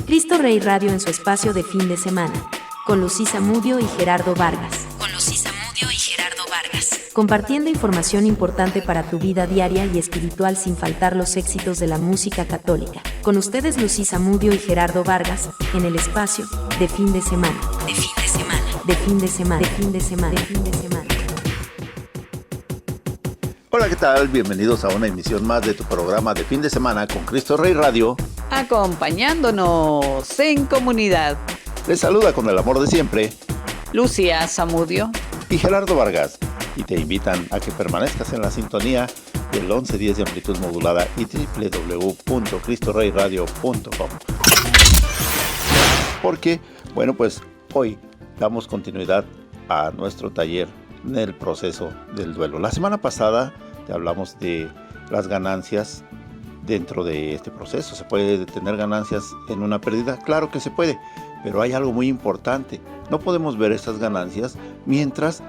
Cristo Rey Radio en su espacio de fin de semana, con Lucy Zamudio y Gerardo Vargas. Compartiendo información importante para tu vida diaria y espiritual sin faltar los éxitos de la música católica. Con ustedes Lucy Zamudio y Gerardo Vargas, en el espacio de fin de semana. Hola, ¿qué tal? Bienvenidos a una emisión más de tu programa de fin de semana con Cristo Rey Radio. Acompañándonos en comunidad. Les saluda con el amor de siempre Lucy Zamudio y Gerardo Vargas. Y te invitan a que permanezcas en la sintonía del 1110 de amplitud modulada y www.cristoreyradio.com. Porque, bueno, pues hoy damos continuidad a nuestro taller en el proceso del duelo. La semana pasada te hablamos de las ganancias dentro de este proceso. ¿Se puede tener ganancias en una pérdida? Claro que se puede, pero hay algo muy importante. No podemos ver esas ganancias mientras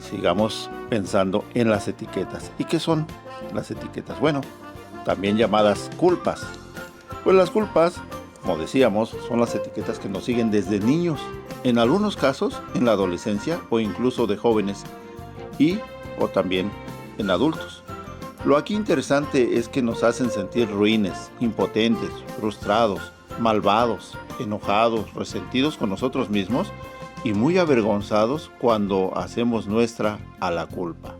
sigamos pensando en las etiquetas. ¿Y qué son las etiquetas? Bueno, también llamadas culpas. Pues las culpas, como decíamos, son las etiquetas que nos siguen desde niños, en algunos casos en la adolescencia o incluso de jóvenes o también en adultos. Lo aquí interesante es que nos hacen sentir ruines, impotentes, frustrados, malvados, enojados, resentidos con nosotros mismos y muy avergonzados cuando hacemos nuestra a la culpa.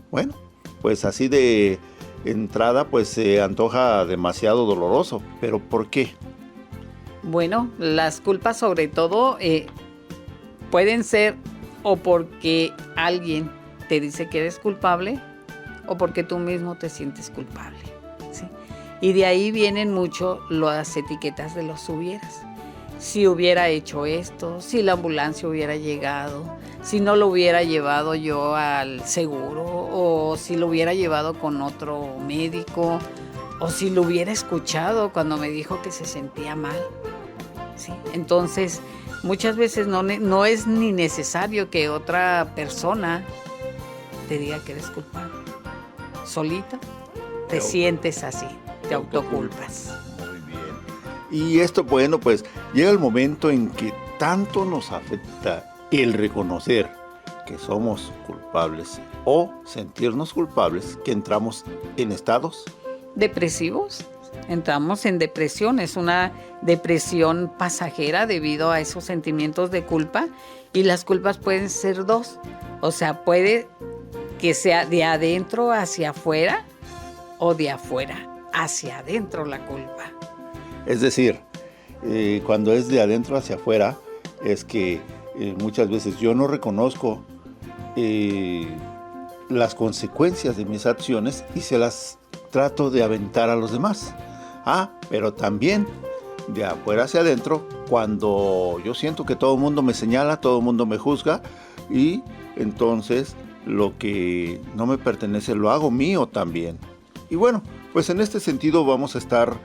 Bueno, pues así de entrada pues se antoja demasiado doloroso, pero ¿por qué? Bueno, las culpas sobre todo pueden ser o porque alguien te dice que eres culpable o porque tú mismo te sientes culpable, ¿sí? Y de ahí vienen mucho las etiquetas de los hubieras. Si hubiera hecho esto, si la ambulancia hubiera llegado, si no lo hubiera llevado yo al seguro, o si lo hubiera llevado con otro médico, o si lo hubiera escuchado cuando me dijo que se sentía mal. ¿Sí? Entonces, muchas veces no es ni necesario que otra persona te diga que eres culpable. Solito te sientes así, te autoculpas. Y esto, bueno, pues llega el momento en que tanto nos afecta el reconocer que somos culpables o sentirnos culpables que entramos en estados depresivos. Entramos en depresión, es una depresión pasajera debido a esos sentimientos de culpa, y las culpas pueden ser dos, o sea, puede que sea de adentro hacia afuera o de afuera hacia adentro la culpa. Es decir, cuando es de adentro hacia afuera, es que muchas veces yo no reconozco las consecuencias de mis acciones y se las trato de aventar a los demás. Pero también de afuera hacia adentro, cuando yo siento que todo el mundo me señala, todo el mundo me juzga, y entonces lo que no me pertenece lo hago mío también. Y bueno, pues en este sentido vamos a estar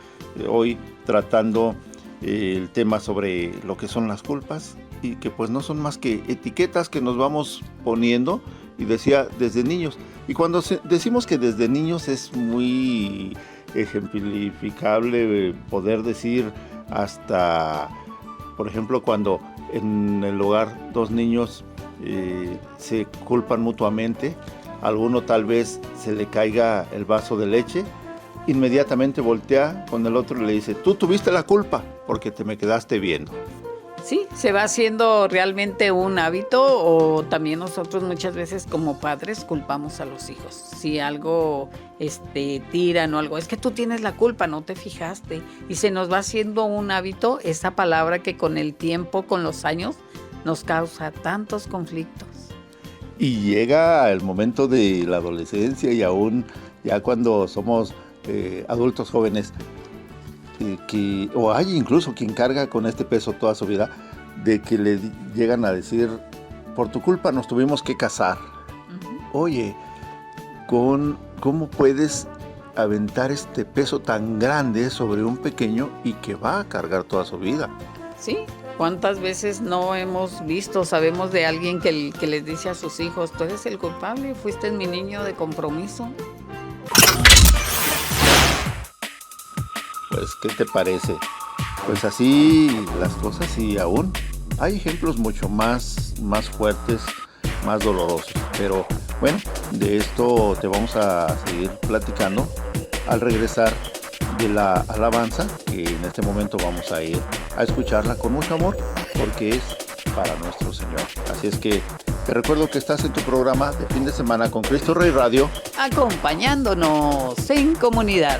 hoy tratando el tema sobre lo que son las culpas, y que pues no son más que etiquetas que nos vamos poniendo, y decía desde niños. Y cuando decimos que desde niños es muy ejemplificable poder decir hasta, por ejemplo, cuando en el hogar dos niños se culpan mutuamente, alguno tal vez se le caiga el vaso de leche, inmediatamente voltea con el otro y le dice: tú tuviste la culpa porque te me quedaste viendo. Sí, se va haciendo realmente un hábito, o también nosotros muchas veces como padres culpamos a los hijos. Si algo tiran o algo, es que tú tienes la culpa, no te fijaste. Y se nos va haciendo un hábito esa palabra que con el tiempo, con los años, nos causa tantos conflictos. Y llega el momento de la adolescencia y aún ya cuando somos adultos jóvenes, o hay incluso quien carga con este peso toda su vida, de que le llegan a decir: por tu culpa nos tuvimos que casar. Uh-huh. Oye, ¿cómo puedes aventar este peso tan grande sobre un pequeño y que va a cargar toda su vida? Sí, ¿cuántas veces no hemos visto, sabemos de alguien que les dice a sus hijos: tú eres el culpable, fuiste mi niño de compromiso? Pues, ¿qué te parece? Pues así las cosas, y aún hay ejemplos mucho más fuertes, más dolorosos. Pero bueno, de esto te vamos a seguir platicando al regresar de la alabanza, que en este momento vamos a ir a escucharla con mucho amor, porque es para nuestro Señor. Así es que te recuerdo que estás en tu programa de fin de semana con Cristo Rey Radio, acompañándonos en comunidad.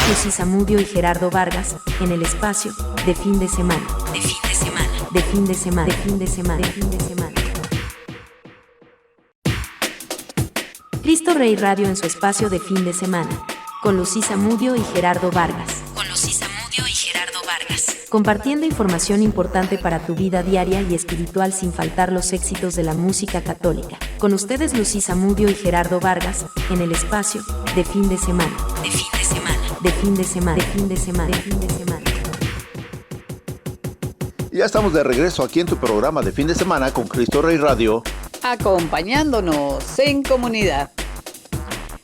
Lucy Zamudio y Gerardo Vargas, en el espacio de fin de semana. De fin de semana. De fin de semana. De fin de semana. De fin de semana. Cristo Rey Radio en su espacio de fin de semana, con Lucy Zamudio y Gerardo Vargas. Con Lucy Zamudio y Gerardo Vargas. Compartiendo información importante para tu vida diaria y espiritual sin faltar los éxitos de la música católica. Con ustedes Lucy Zamudio y Gerardo Vargas, en el espacio de fin de semana. De fin de semana. De fin de semana. De fin de semana. De fin de semana. Ya estamos de regreso aquí en tu programa de fin de semana con Cristo Rey Radio, acompañándonos en comunidad.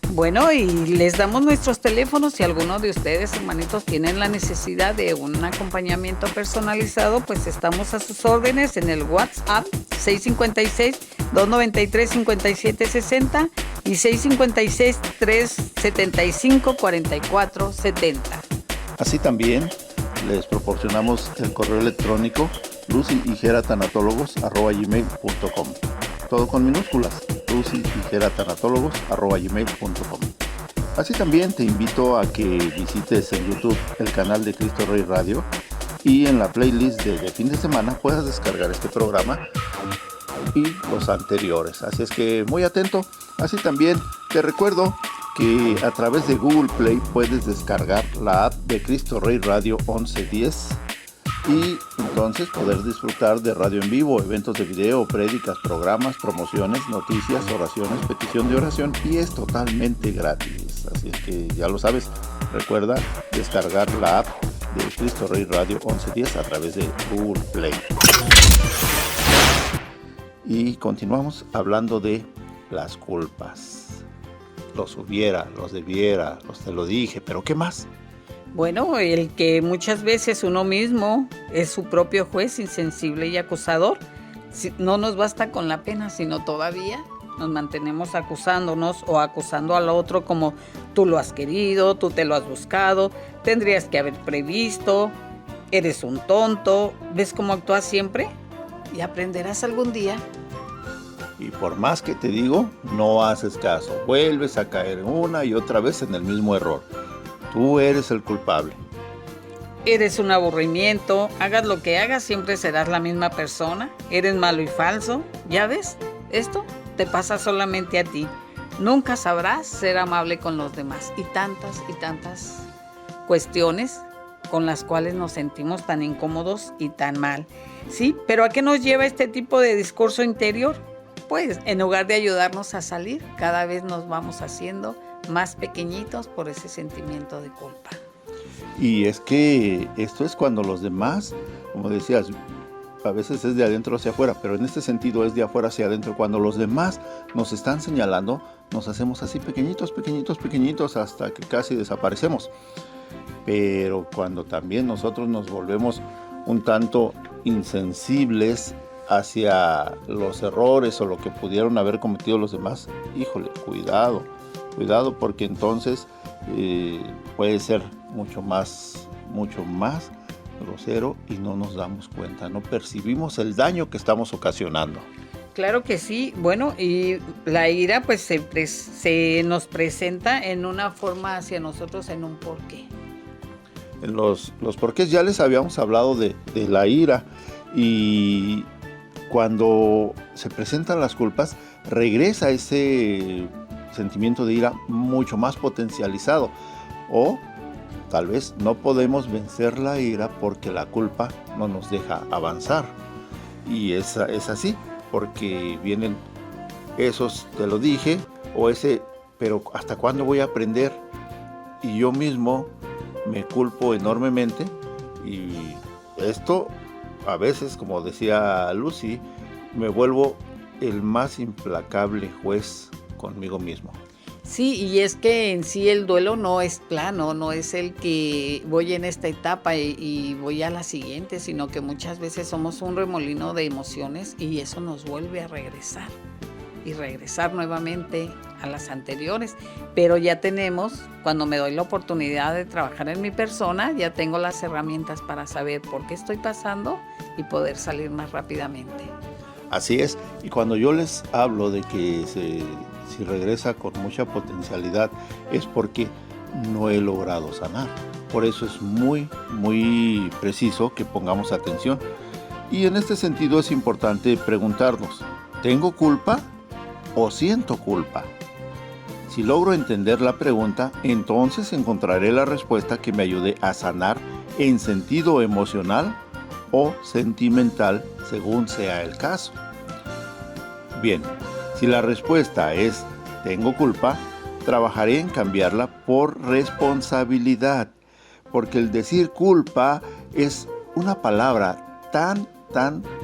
Bueno, y les damos nuestros teléfonos. Si alguno de ustedes, hermanitos, tienen la necesidad de un acompañamiento personalizado, pues estamos a sus órdenes en el WhatsApp 656-293-5760 y 656-375-4470. Así también les proporcionamos el correo electrónico lucyhigeratanatólogos@gmail.com. Todo con minúsculas, lucyhigeratanatólogos@gmail.com. Así también te invito a que visites en YouTube el canal de Cristo Rey Radio, y en la playlist de fin de semana puedas descargar este programa y los anteriores. Así es que muy atento. Así también te recuerdo que a través de Google Play puedes descargar la app de Cristo Rey Radio 1110 y entonces poder disfrutar de radio en vivo, eventos de video, prédicas, programas, promociones, noticias, oraciones, petición de oración, y es totalmente gratis. Así es que ya lo sabes, recuerda descargar la app de Cristo Rey Radio 1110 a través de Google Play. Y continuamos hablando de las culpas. Los hubiera, los debiera, los te lo dije, pero ¿qué más? Bueno, el que muchas veces uno mismo es su propio juez insensible y acusador. No nos basta con la pena, sino todavía nos mantenemos acusándonos o acusando al otro como tú lo has querido, tú te lo has buscado, tendrías que haber previsto, eres un tonto. ¿Ves cómo actúas siempre? Y aprenderás algún día. Y por más que te digo, no haces caso. Vuelves a caer una y otra vez en el mismo error. Tú eres el culpable. Eres un aburrimiento. Hagas lo que hagas, siempre serás la misma persona. Eres malo y falso. ¿Ya ves? Esto te pasa solamente a ti. Nunca sabrás ser amable con los demás. Y tantas cuestiones con las cuales nos sentimos tan incómodos y tan mal. ¿Sí? ¿Pero a qué nos lleva este tipo de discurso interior? Pues en lugar de ayudarnos a salir, cada vez nos vamos haciendo más pequeñitos por ese sentimiento de culpa. Y es que esto es cuando los demás, como decías, a veces es de adentro hacia afuera, pero en este sentido es de afuera hacia adentro. Cuando los demás nos están señalando, nos hacemos así pequeñitos hasta que casi desaparecemos. Pero cuando también nosotros nos volvemos un tanto insensibles hacia los errores o lo que pudieron haber cometido los demás, híjole, cuidado, porque entonces puede ser mucho más grosero y no nos damos cuenta, no percibimos el daño que estamos ocasionando. Claro que sí. Bueno, y la ira pues se nos presenta en una forma hacia nosotros, en un porqué. En los porqués ya les habíamos hablado de la ira, y cuando se presentan las culpas regresa ese sentimiento de ira mucho más potencializado, o tal vez no podemos vencer la ira porque la culpa no nos deja avanzar, y es así, porque vienen esos te lo dije, o ese pero ¿hasta cuándo voy a aprender? Y yo mismo me culpo enormemente, y esto a veces, como decía Lucy, me vuelvo el más implacable juez conmigo mismo. Sí, y es que en sí el duelo no es plano, no es el que voy en esta etapa y voy a la siguiente, sino que muchas veces somos un remolino de emociones y eso nos vuelve a regresar y regresar nuevamente a las anteriores. Pero ya tenemos, cuando me doy la oportunidad de trabajar en mi persona, ya tengo las herramientas para saber por qué estoy pasando y poder salir más rápidamente. Así es, y cuando yo les hablo de que si regresa con mucha potencialidad es porque no he logrado sanar. Por eso es muy, muy preciso que pongamos atención. Y en este sentido es importante preguntarnos, ¿tengo culpa o siento culpa? Si logro entender la pregunta, entonces encontraré la respuesta que me ayude a sanar en sentido emocional o sentimental, según sea el caso. Bien, si la respuesta es tengo culpa, trabajaré en cambiarla por responsabilidad, porque el decir culpa es una palabra tan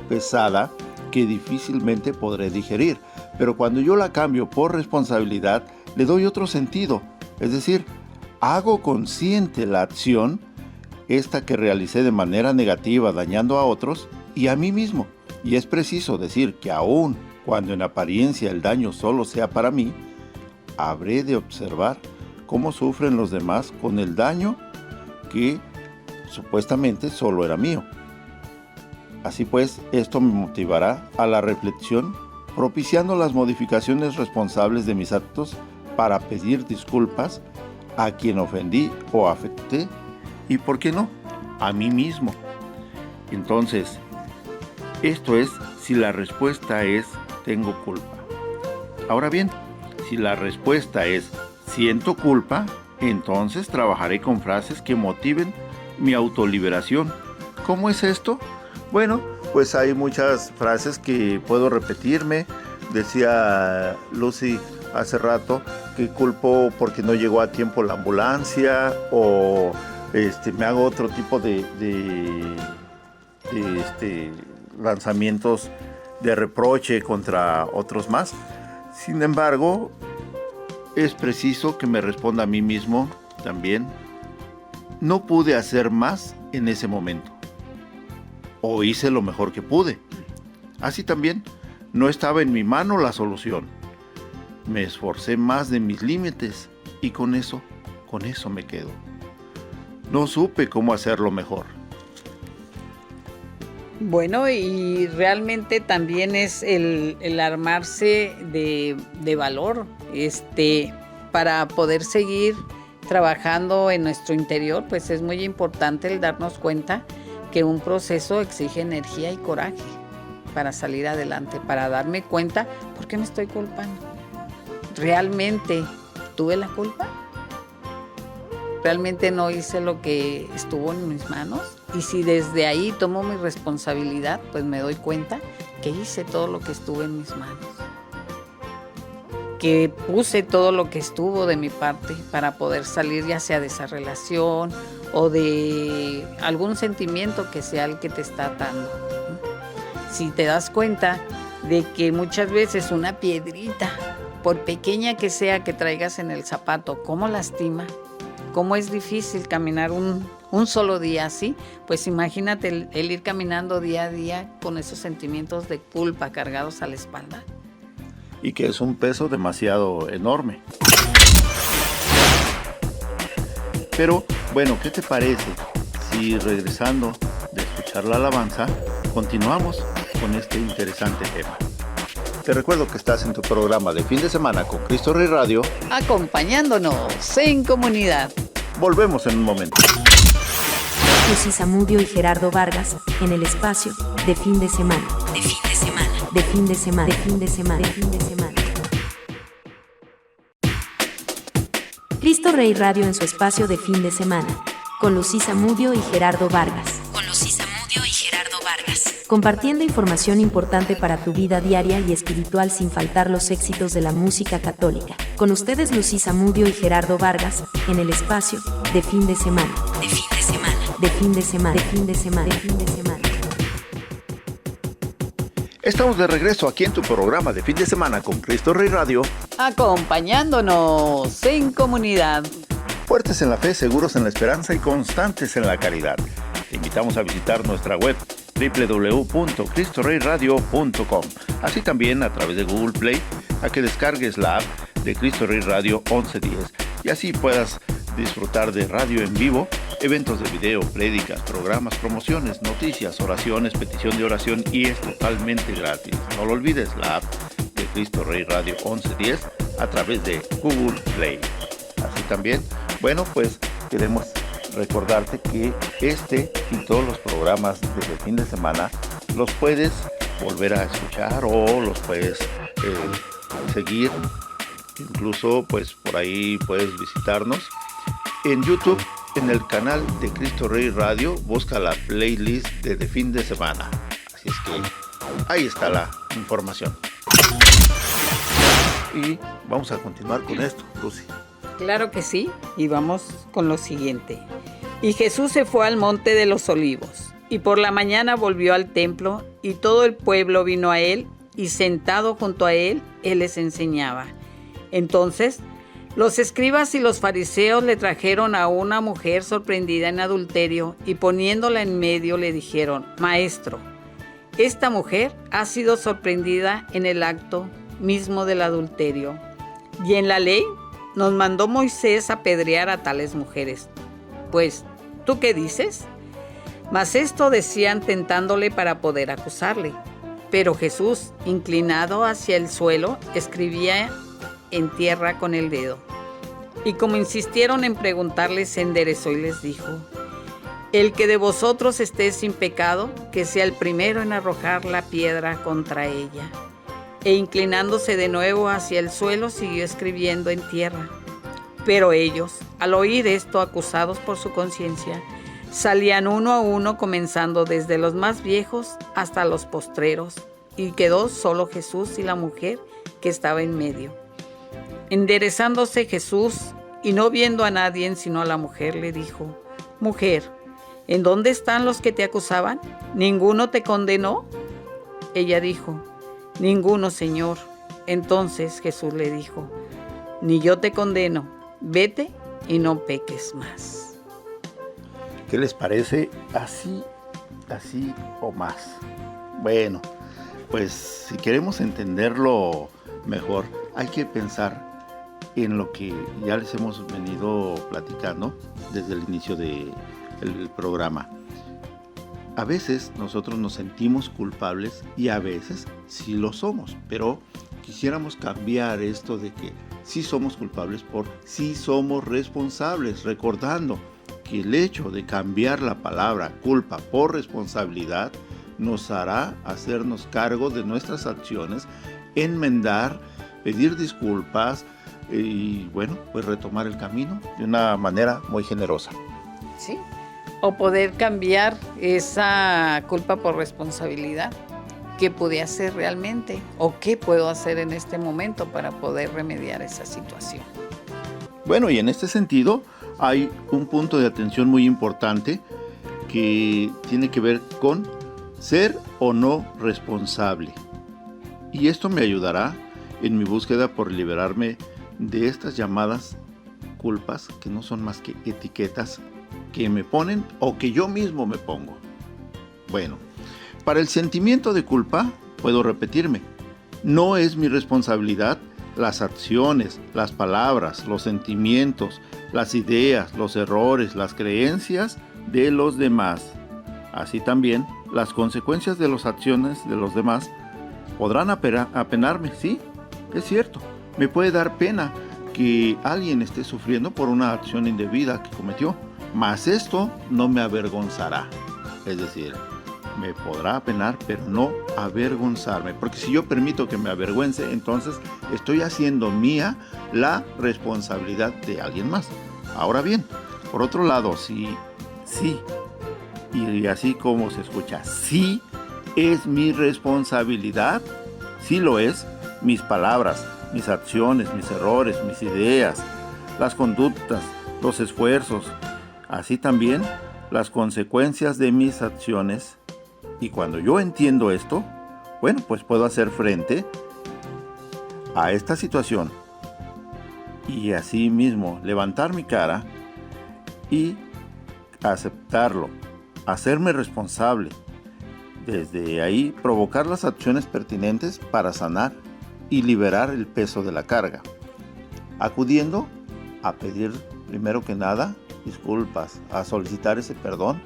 pesada que difícilmente podré digerir, pero cuando yo la cambio por responsabilidad, le doy otro sentido, es decir, hago consciente la acción, esta que realicé de manera negativa dañando a otros y a mí mismo, y es preciso decir que aún cuando en apariencia el daño solo sea para mí, habré de observar cómo sufren los demás con el daño que supuestamente solo era mío. Así pues, esto me motivará a la reflexión, propiciando las modificaciones responsables de mis actos para pedir disculpas a quien ofendí o afecté y, ¿por qué no?, a mí mismo. Entonces, esto es si la respuesta es tengo culpa. Ahora bien, si la respuesta es siento culpa, entonces trabajaré con frases que motiven mi autoliberación. ¿Cómo es esto? Bueno, pues hay muchas frases que puedo repetirme. Decía Lucy hace rato que culpo porque no llegó a tiempo la ambulancia o me hago otro tipo de lanzamientos de reproche contra otros más. Sin embargo, es preciso que me responda a mí mismo también. No pude hacer más en ese momento. O hice lo mejor que pude. Así también, no estaba en mi mano la solución. Me esforcé más de mis límites y con eso me quedo. No supe cómo hacerlo mejor. Bueno, y realmente también es el armarse de valor, para poder seguir trabajando en nuestro interior, pues es muy importante el darnos cuenta que un proceso exige energía y coraje para salir adelante, para darme cuenta por qué me estoy culpando. ¿Realmente tuve la culpa? ¿Realmente no hice lo que estuvo en mis manos? Y si desde ahí tomo mi responsabilidad, pues me doy cuenta que hice todo lo que estuvo en mis manos. Que puse todo lo que estuvo de mi parte para poder salir ya sea de esa relación o de algún sentimiento que sea el que te está atando. Si te das cuenta de que muchas veces una piedrita, por pequeña que sea que traigas en el zapato, ¿cómo lastima? ¿Cómo es difícil caminar un solo día así? Pues imagínate el ir caminando día a día con esos sentimientos de culpa cargados a la espalda. Y que es un peso demasiado enorme. Pero, bueno, ¿qué te parece si regresando de escuchar la alabanza, continuamos con este interesante tema? Te recuerdo que estás en tu programa de fin de semana con Cristo Rey Radio, acompañándonos en comunidad. Volvemos en un momento. Lucy Zamudio y Gerardo Vargas en el espacio de fin de semana. De fin de semana. De fin de semana. De fin de semana. De fin de semana. Cristo Rey Radio en su espacio de fin de semana, con Lucy Zamudio y Gerardo Vargas. Con Lucy Zamudio y Gerardo Vargas. Compartiendo información importante para tu vida diaria y espiritual sin faltar los éxitos de la música católica. Con ustedes Lucy Zamudio y Gerardo Vargas, en el espacio de fin de semana. De fin de semana. De fin de semana. De fin de semana. De fin de semana. Estamos de regreso aquí en tu programa de fin de semana con Cristo Rey Radio, acompañándonos en comunidad. Fuertes en la fe, seguros en la esperanza y constantes en la caridad. Te invitamos a visitar nuestra web www.cristoreyradio.com. Así también a través de Google Play, a que descargues la app de Cristo Rey Radio 1110 y así puedas disfrutar de radio en vivo, eventos de video, prédicas, programas, promociones, noticias, oraciones, petición de oración y es totalmente gratis. No lo olvides, la app de Cristo Rey Radio 1110 a través de Google Play. Así también, bueno, pues queremos recordarte que este y todos los programas del fin de semana los puedes volver a escuchar o los puedes seguir. Incluso pues por ahí puedes visitarnos en YouTube, en el canal de Cristo Rey Radio. Busca la playlist de fin de semana. Así es que ahí está la información. Y vamos a continuar con esto, Lucy. Claro que sí, y vamos con lo siguiente. Y Jesús se fue al monte de los olivos, y por la mañana volvió al templo, y todo el pueblo vino a él, y sentado junto a él, él les enseñaba. Entonces, los escribas y los fariseos le trajeron a una mujer sorprendida en adulterio, y poniéndola en medio le dijeron: Maestro, esta mujer ha sido sorprendida en el acto mismo del adulterio, y en la ley nos mandó Moisés apedrear a tales mujeres. Pues, ¿tú qué dices? Mas esto decían tentándole para poder acusarle. Pero Jesús, inclinado hacia el suelo, escribía en tierra con el dedo. Y como insistieron en preguntarle, se enderezó y les dijo: El que de vosotros esté sin pecado, que sea el primero en arrojar la piedra contra ella. E inclinándose de nuevo hacia el suelo, siguió escribiendo en tierra. Pero ellos, al oír esto, acusados por su conciencia, salían uno a uno, comenzando desde los más viejos hasta los postreros, y quedó solo Jesús y la mujer que estaba en medio. Enderezándose Jesús, y no viendo a nadie sino a la mujer, le dijo: Mujer, ¿en dónde están los que te acusaban? ¿Ninguno te condenó? Ella dijo: Ninguno, Señor. Entonces Jesús le dijo: Ni yo te condeno, vete y no peques más. ¿Qué les parece? Así o más. Bueno, pues si queremos entenderlo mejor, hay que pensar en lo que ya les hemos venido platicando desde el inicio del programa. A veces nosotros nos sentimos culpables y a veces sí lo somos, pero quisiéramos cambiar esto de que sí somos culpables por sí somos responsables, recordando que el hecho de cambiar la palabra culpa por responsabilidad nos hará hacernos cargo de nuestras acciones, enmendar, pedir disculpas y bueno, pues retomar el camino de una manera muy generosa. Sí. O poder cambiar esa culpa por responsabilidad. ¿Qué pude hacer realmente? ¿O qué puedo hacer en este momento para poder remediar esa situación? Bueno, y en este sentido hay un punto de atención muy importante que tiene que ver con ser o no responsable. Y esto me ayudará en mi búsqueda por liberarme de estas llamadas culpas que no son más que etiquetas que me ponen o que yo mismo me pongo. Bueno, para el sentimiento de culpa puedo repetirme: no es mi responsabilidad las acciones, las palabras, los sentimientos, las ideas, los errores, las creencias de los demás. Así también, las consecuencias de las acciones de los demás podrán apenarme, sí, es cierto. Me puede dar pena que alguien esté sufriendo por una acción indebida que cometió, mas esto no me avergonzará. Es decir, me podrá apenar, pero no avergonzarme, porque si yo permito que me avergüence, entonces estoy haciendo mía la responsabilidad de alguien más. Ahora bien, por otro lado, sí, y así como se escucha, sí es mi responsabilidad, sí lo es, mis palabras, mis acciones, mis errores, mis ideas, las conductas, los esfuerzos, así también las consecuencias de mis acciones. Y cuando yo entiendo esto, bueno, pues puedo hacer frente a esta situación y así mismo levantar mi cara y aceptarlo, hacerme responsable. Desde ahí provocar las acciones pertinentes para sanar y liberar el peso de la carga, acudiendo a pedir primero que nada disculpas, a solicitar ese perdón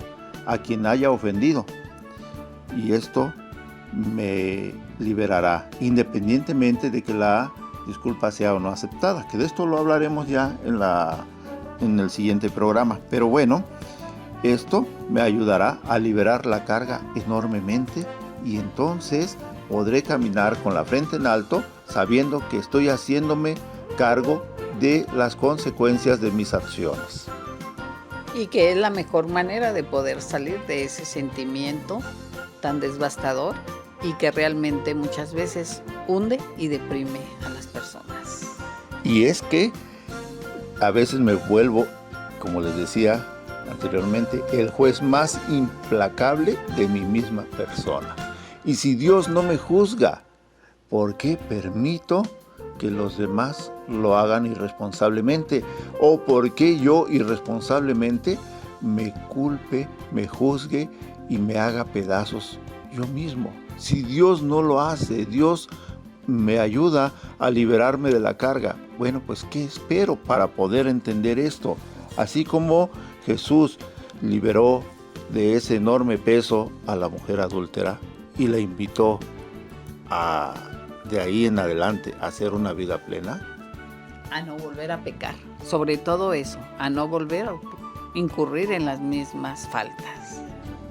a quien haya ofendido, y esto me liberará independientemente de que la disculpa sea o no aceptada, que de esto lo hablaremos ya en el siguiente programa. Pero bueno, esto me ayudará a liberar la carga enormemente, y entonces podré caminar con la frente en alto sabiendo que estoy haciéndome cargo de las consecuencias de mis acciones. Y que es la mejor manera de poder salir de ese sentimiento tan devastador y que realmente muchas veces hunde y deprime a las personas. Y es que a veces me vuelvo, como les decía anteriormente, el juez más implacable de mi misma persona. Y si Dios no me juzga, ¿por qué permito que los demás lo hagan irresponsablemente? ¿O por qué yo irresponsablemente me culpe, me juzgue y me haga pedazos yo mismo? Si Dios no lo hace, Dios me ayuda a liberarme de la carga. Bueno, pues ¿qué espero para poder entender esto? Así como Jesús liberó de ese enorme peso a la mujer adúltera y la invitó a, de ahí en adelante, a hacer una vida plena. A no volver a pecar, sobre todo eso, a no volver a incurrir en las mismas faltas.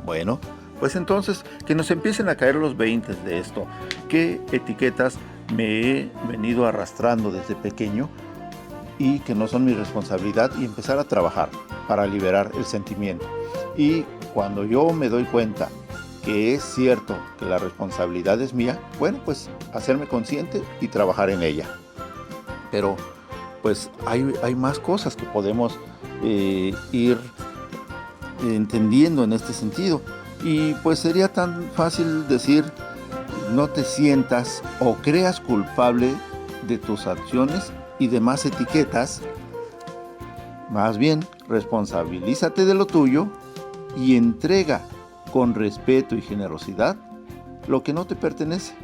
Bueno, pues entonces que nos empiecen a caer los 20 de esto. ¿Qué etiquetas me he venido arrastrando desde pequeño y que no son mi responsabilidad, y empezar a trabajar para liberar el sentimiento? Y cuando yo me doy cuenta que es cierto que la responsabilidad es mía, bueno, pues hacerme consciente y trabajar en ella. Pero pues hay más cosas que podemos ir entendiendo en este sentido. Y pues sería tan fácil decir: no te sientas o creas culpable de tus acciones y demás etiquetas. Más bien, responsabilízate de lo tuyo y entrega con respeto y generosidad lo que no te pertenece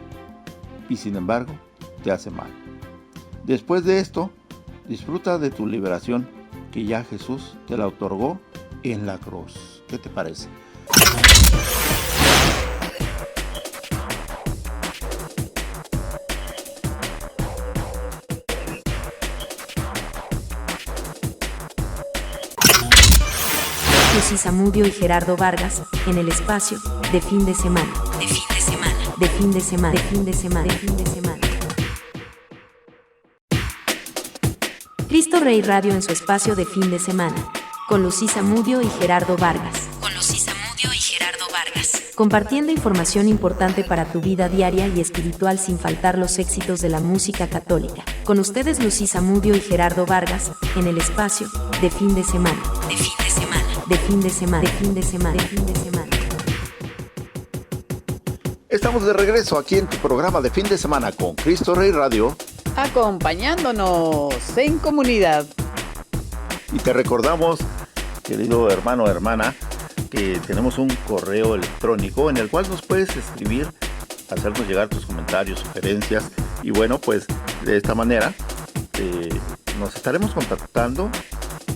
y sin embargo te hace mal. Después de esto, disfruta de tu liberación, que ya Jesús te la otorgó en la cruz. ¿Qué te parece? Lucy Zamudio y Gerardo Vargas, en el espacio de fin de semana. De fin de semana. De fin de semana. De fin de semana. De fin de semana. Cristo Rey Radio en su espacio de fin de semana. Con Lucy Zamudio y Gerardo Vargas. Con Lucy Zamudio y Gerardo Vargas. Compartiendo información importante para tu vida diaria y espiritual sin faltar los éxitos de la música católica. Con ustedes Lucy Zamudio y Gerardo Vargas, en el espacio de fin de semana. De fin de semana. De fin de semana. De fin de semana. De fin de semana. Estamos de regreso aquí en tu programa de fin de semana con Cristo Rey Radio, acompañándonos en comunidad. y te recordamos, querido hermano o hermana, que tenemos un correo electrónico en el cual nos puedes escribir, hacernos llegar tus comentarios, sugerencias, y bueno, pues de esta manera nos estaremos contactando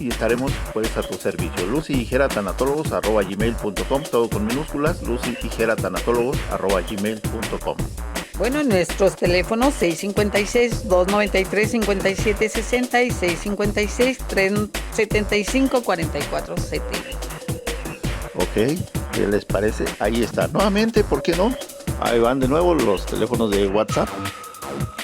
y estaremos pues a tu servicio. lucyhigeratanatólogos@gmail.com, todo con minúsculas, lucyhigeratanatólogos@gmail.com. Bueno, en nuestros teléfonos 656-293-5760 y 656-375-4470. Ok, ¿qué les parece? Ahí está. Nuevamente, ¿por qué no? Ahí van de nuevo los teléfonos de WhatsApp.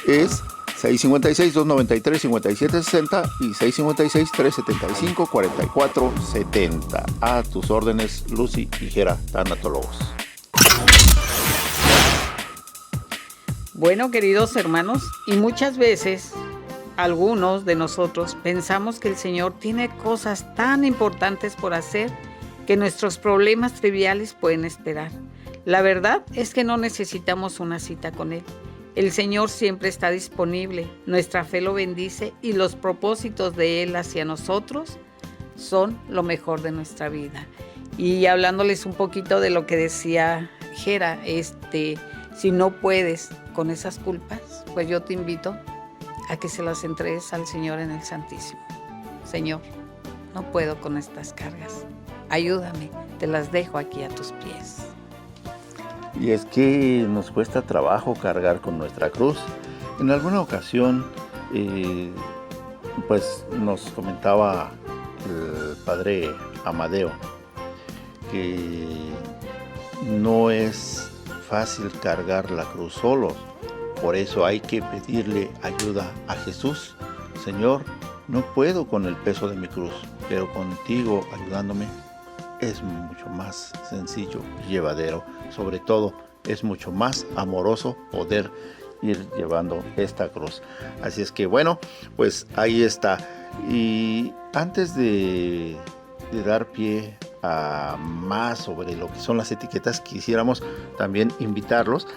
Es 656-293-5760 y 656-375-4470. A tus órdenes, Lucy Higuera Tanatólogos. Bueno, queridos hermanos, y muchas veces algunos de nosotros pensamos que el Señor tiene cosas tan importantes por hacer que nuestros problemas triviales pueden esperar. La verdad es que no necesitamos una cita con Él. El Señor siempre está disponible, nuestra fe lo bendice y los propósitos de Él hacia nosotros son lo mejor de nuestra vida. Y hablándoles un poquito de lo que decía Jera, si no puedes con esas culpas, pues yo te invito a que se las entregues al Señor en el Santísimo. Señor, no puedo con estas cargas, ayúdame, te las dejo aquí a tus pies. Y es que nos cuesta trabajo cargar con nuestra cruz. En alguna ocasión, pues nos comentaba el padre Amadeo que no es fácil cargar la cruz solo. Por eso hay que pedirle ayuda a Jesús. Señor, no puedo con el peso de mi cruz, pero contigo ayudándome es mucho más sencillo y llevadero. Sobre todo, es mucho más amoroso poder ir llevando esta cruz. Así es que bueno, pues ahí está. Y antes de dar pie a más sobre lo que son las etiquetas, quisiéramos también invitarlos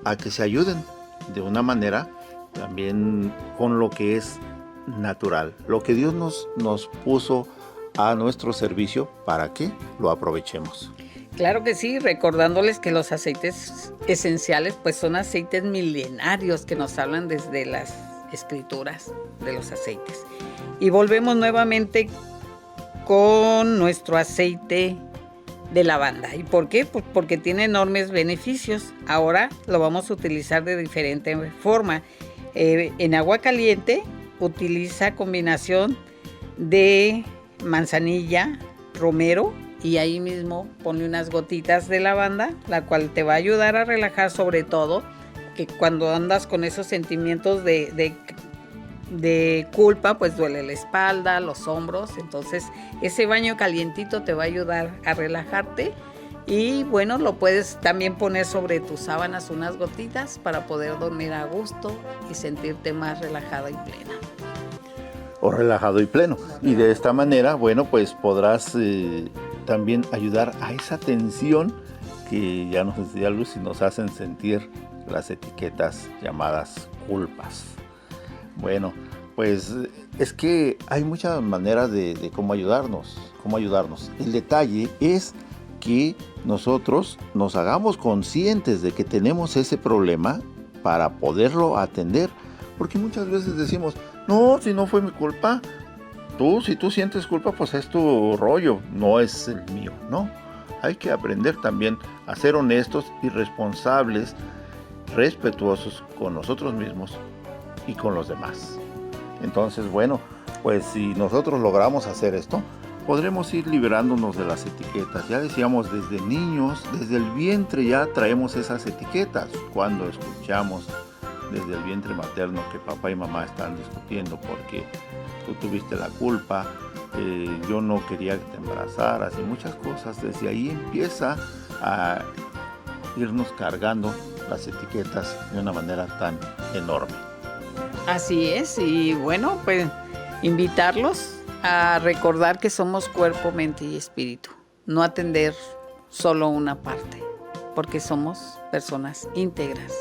a que se ayuden de una manera también con lo que es natural, lo que Dios nos puso a nuestro servicio para que lo aprovechemos. Claro que sí, recordándoles que los aceites esenciales pues son aceites milenarios que nos hablan desde las escrituras de los aceites. Y volvemos nuevamente con nuestro aceite de lavanda. ¿Y por qué? Pues porque tiene enormes beneficios. Ahora lo vamos a utilizar de diferente forma. En agua caliente utiliza combinación de manzanilla, romero, y ahí mismo ponle unas gotitas de lavanda, la cual te va a ayudar a relajar, sobre todo que cuando andas con esos sentimientos de culpa, pues duele la espalda, los hombros. Entonces ese baño calientito te va a ayudar a relajarte. Y bueno, lo puedes también poner sobre tus sábanas unas gotitas para poder dormir a gusto y sentirte más relajado y plena. O relajado y pleno. Y de esta manera, bueno, pues podrás también ayudar a esa tensión que ya nos decía Lucy, nos hacen sentir las etiquetas llamadas culpas. Bueno, pues es que hay muchas maneras de cómo ayudarnos. El detalle es que nosotros nos hagamos conscientes de que tenemos ese problema para poderlo atender. Porque muchas veces decimos, no, si no fue mi culpa, si tú sientes culpa, pues es tu rollo, no es el mío, ¿no? Hay que aprender también a ser honestos y responsables, respetuosos con nosotros mismos y con los demás. Entonces, bueno, pues si nosotros logramos hacer esto, podremos ir liberándonos de las etiquetas. Ya decíamos, desde niños, desde el vientre ya traemos esas etiquetas. Cuando escuchamos desde el vientre materno que papá y mamá están discutiendo porque tú tuviste la culpa, yo no quería que te embarazaras y muchas cosas, desde ahí empieza a irnos cargando las etiquetas de una manera tan enorme. Así es, y bueno, pues invitarlos a recordar que somos cuerpo, mente y espíritu, no atender solo una parte, porque somos personas íntegras.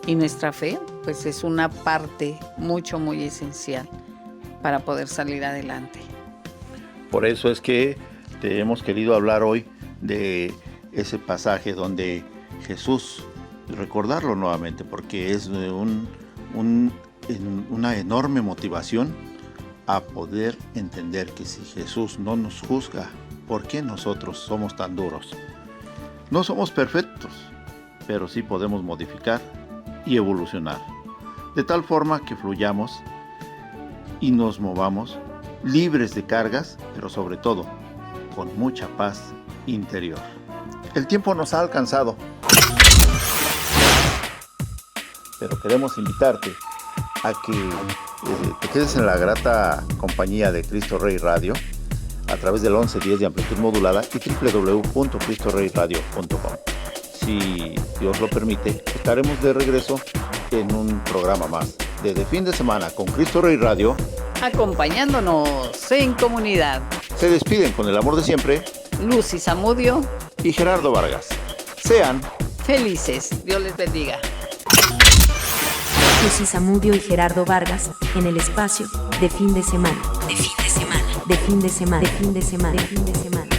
Y nuestra fe, pues es una parte muy esencial para poder salir adelante. Por eso es que te hemos querido hablar hoy de ese pasaje donde Jesús, recordarlo nuevamente, porque es una enorme motivación a poder entender que si Jesús no nos juzga, ¿por qué nosotros somos tan duros? No somos perfectos, pero sí podemos modificar y evolucionar, de tal forma que fluyamos y nos movamos libres de cargas, pero sobre todo con mucha paz interior. El tiempo nos ha alcanzado, pero queremos invitarte a que te quedes en la grata compañía de Cristo Rey Radio a través del 1110 de amplitud modulada y www.cristoreyradio.com. Si Dios lo permite, estaremos de regreso en un programa más de fin de semana con Cristo Rey Radio, acompañándonos en comunidad. Se despiden con el amor de siempre Lucy Zamudio y Gerardo Vargas. Sean felices. Dios les bendiga. Lucy Zamudio y Gerardo Vargas, en el espacio de fin de semana. De fin de semana. De fin de semana. De fin de semana. De fin de semana.